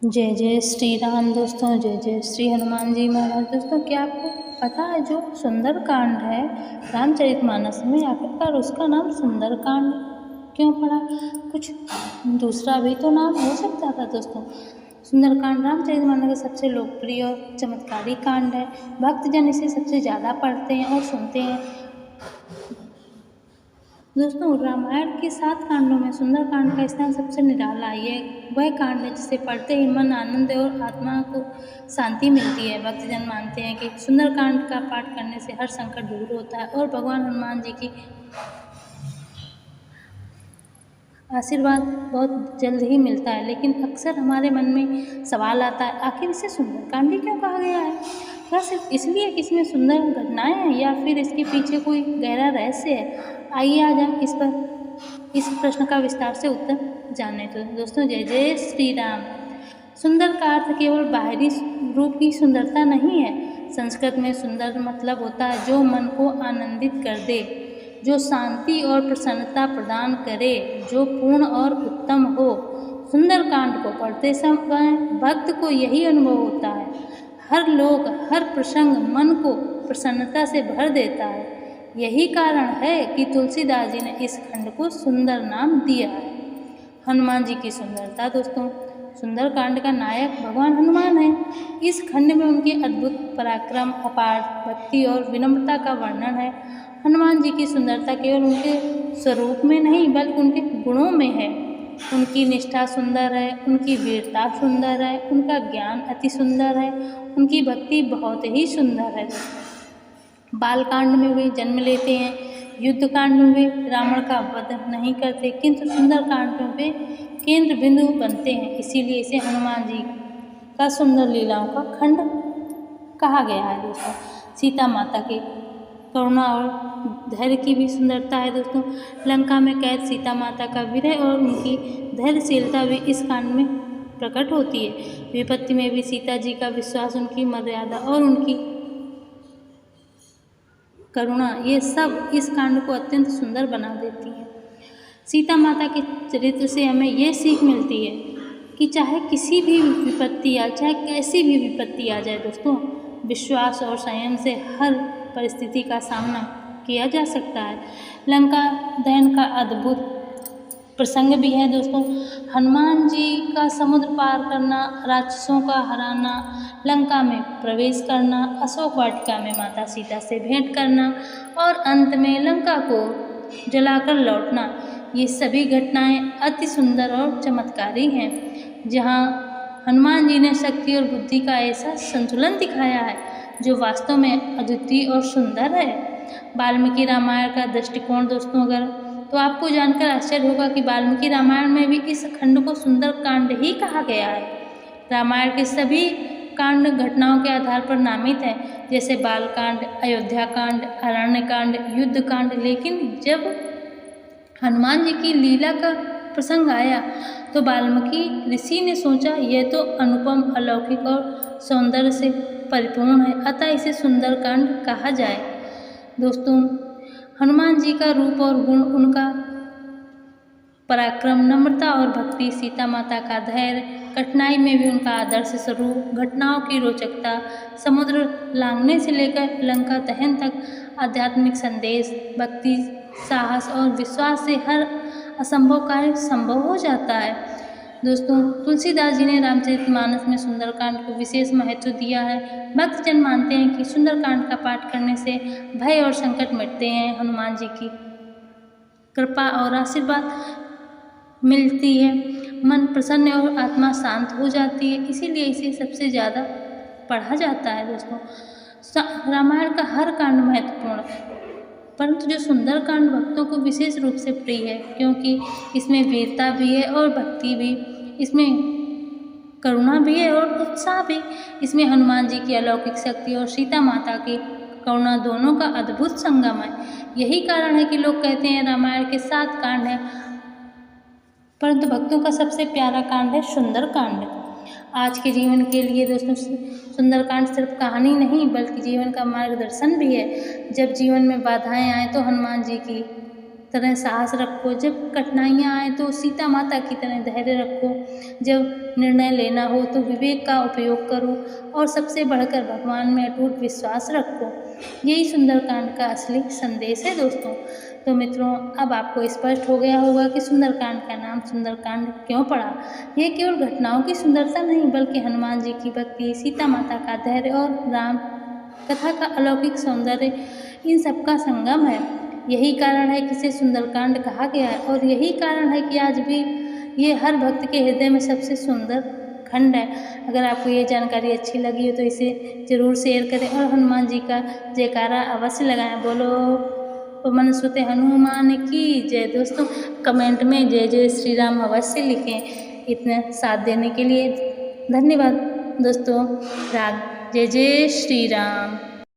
जय जय श्री राम दोस्तों, जय जय श्री हनुमान जी महाराज। दोस्तों, क्या आपको पता है जो सुंदरकांड है रामचरितमानस में, आखिरकार उसका नाम सुंदरकांड क्यों पड़ा? कुछ दूसरा भी तो नाम हो सकता था दोस्तों। सुंदरकांड रामचरितमानस का सबसे लोकप्रिय और चमत्कारी कांड है। भक्तजन इसे सबसे ज़्यादा पढ़ते हैं और सुनते हैं। दोस्तों, रामायण के 7 कांडों में सुंदरकांड का स्थान सबसे निराला है। ये वह कांड है जिसे पढ़ते ही मन आनंद और आत्मा को शांति मिलती है। भक्तजन मानते हैं कि सुंदरकांड का पाठ करने से हर संकट दूर होता है और भगवान हनुमान जी की आशीर्वाद बहुत जल्द ही मिलता है। लेकिन अक्सर हमारे मन में सवाल आता है, आखिर इसे सुंदरकांड ही क्यों कहा गया है? क्या सिर्फ इसलिए कि इसमें सुंदर घटनाएं हैं या फिर इसके पीछे कोई गहरा रहस्य है? आइए आज हम इस प्रश्न का विस्तार से उत्तर जानें। तो दोस्तों, जय जय श्री राम। सुंदर का अर्थ केवल बाहरी रूप की सुंदरता नहीं है। संस्कृत में सुंदर मतलब होता है जो मन को आनंदित कर दे, जो शांति और प्रसन्नता प्रदान करे, जो पूर्ण और उत्तम हो। सुंदरकांड को पढ़ते समय भक्त को यही अनुभव होता है। हर प्रसंग मन को प्रसन्नता से भर देता है। यही कारण है कि तुलसीदास जी ने इस खंड को सुंदर नाम दिया है। हनुमान जी की सुंदरता। दोस्तों, सुंदरकांड का नायक भगवान हनुमान है। इस खंड में उनके अद्भुत पराक्रम, अपार भक्ति और विनम्रता का वर्णन है। हनुमान जी की सुंदरता केवल उनके स्वरूप में नहीं बल्कि उनके गुणों में है। उनकी निष्ठा सुंदर है, उनकी वीरता सुंदर है, उनका ज्ञान अति सुंदर है, उनकी भक्ति बहुत ही सुंदर है। बालकांड में वे जन्म लेते हैं, युद्धकांड में वे रावण का वध नहीं करते, किंतु सुंदरकांड में वे केंद्र बिंदु बनते हैं। इसीलिए इसे हनुमान जी का सुंदर लीलाओं का खंड कहा गया है। दोस्तों, सीता माता के करुणा और धैर्य की भी सुंदरता है। दोस्तों, लंका में कैद सीता माता का विरह और उनकी धैर्यशीलता भी इस कांड में प्रकट होती है। विपत्ति में भी सीता जी का विश्वास, उनकी मर्यादा और उनकी करुणा, ये सब इस कांड को अत्यंत सुंदर बना देती है। सीता माता के चरित्र से हमें ये सीख मिलती है कि चाहे किसी भी विपत्ति आ, चाहे कैसी भी विपत्ति आ जाए दोस्तों, विश्वास और संयम से हर परिस्थिति का सामना किया जा सकता है। लंका दहन का अद्भुत प्रसंग भी है दोस्तों। हनुमान जी का समुद्र पार करना, राक्षसों का हराना, लंका में प्रवेश करना, अशोक वाटिका में माता सीता से भेंट करना और अंत में लंका को जलाकर लौटना, ये सभी घटनाएं अति सुंदर और चमत्कारी हैं। जहाँ हनुमान जी ने शक्ति और बुद्धि का ऐसा संतुलन दिखाया है जो वास्तव में अद्वितीय और सुंदर है। वाल्मीकि रामायण का दृष्टिकोण दोस्तों, अगर तो आपको जानकर आश्चर्य होगा कि वाल्मीकि रामायण में भी इस खंड को सुंदरकांड ही कहा गया है। रामायण के सभी कांड घटनाओं के आधार पर नामित हैं, जैसे बालकांड, अयोध्याकांड, अरण्यकांड, युद्धकांड। लेकिन जब हनुमान जी की लीला का प्रसंग आया तो वाल्मीकि ऋषि ने सोचा, यह तो अनुपम, अलौकिक और सौंदर्य से परिपूर्ण है, अतः इसे सुंदरकांड कहा जाए। दोस्तों, हनुमान जी का रूप और गुण, उनका पराक्रम, नम्रता और भक्ति, सीता माता का धैर्य, कठिनाई में भी उनका आदर्श स्वरूप, घटनाओं की रोचकता, समुद्र लांघने से लेकर लंका दहन तक आध्यात्मिक संदेश, भक्ति, साहस और विश्वास से हर असंभव कार्य संभव हो जाता है। दोस्तों, तुलसीदास जी ने रामचरितमानस में सुंदरकांड को विशेष महत्व दिया है। भक्तजन मानते हैं कि सुंदरकांड का पाठ करने से भय और संकट मिटते हैं, हनुमान जी की कृपा और आशीर्वाद मिलती है, मन प्रसन्न और आत्मा शांत हो जाती है। इसीलिए इसे सबसे ज़्यादा पढ़ा जाता है। दोस्तों, रामायण का हर कांड महत्वपूर्ण है, परंतु जो सुंदरकांड भक्तों को विशेष रूप से प्रिय है, क्योंकि इसमें वीरता भी है और भक्ति भी, इसमें करुणा भी है और उत्साह भी। इसमें हनुमान जी की अलौकिक शक्ति और सीता माता की करुणा दोनों का अद्भुत संगम है। यही कारण है कि लोग कहते हैं रामायण के 7 कांड हैं, परंतु भक्तों का सबसे प्यारा कांड है सुंदरकांड। आज के जीवन के लिए दोस्तों, सुंदरकांड सिर्फ कहानी नहीं बल्कि जीवन का मार्गदर्शन भी है। जब जीवन में बाधाएं आए तो हनुमान जी की तरह साहस रखो, जब कठिनाइयाँ आए तो सीता माता की तरह धैर्य रखो, जब निर्णय लेना हो तो विवेक का उपयोग करो और सबसे बढ़कर भगवान में अटूट विश्वास रखो। यही सुंदरकांड का असली संदेश है दोस्तों। तो मित्रों, अब आपको स्पष्ट हो गया होगा कि सुंदरकांड का नाम सुंदरकांड क्यों पड़ा। यह केवल घटनाओं की सुंदरता नहीं, बल्कि हनुमान जी की भक्ति, सीता माता का धैर्य और राम कथा का अलौकिक सौंदर्य, इन सबका संगम है। यही कारण है कि इसे सुंदरकांड कहा गया है और यही कारण है कि आज भी ये हर भक्त के हृदय में सबसे सुंदर खंड है। अगर आपको ये जानकारी अच्छी लगी हो तो इसे ज़रूर शेयर करें और हनुमान जी का जयकारा अवश्य लगाएं। बोलो पवन सुत हनुमान की जय। दोस्तों, कमेंट में जय जय श्री राम अवश्य लिखें। इतना साथ देने के लिए धन्यवाद दोस्तों। राग जय जय श्री राम।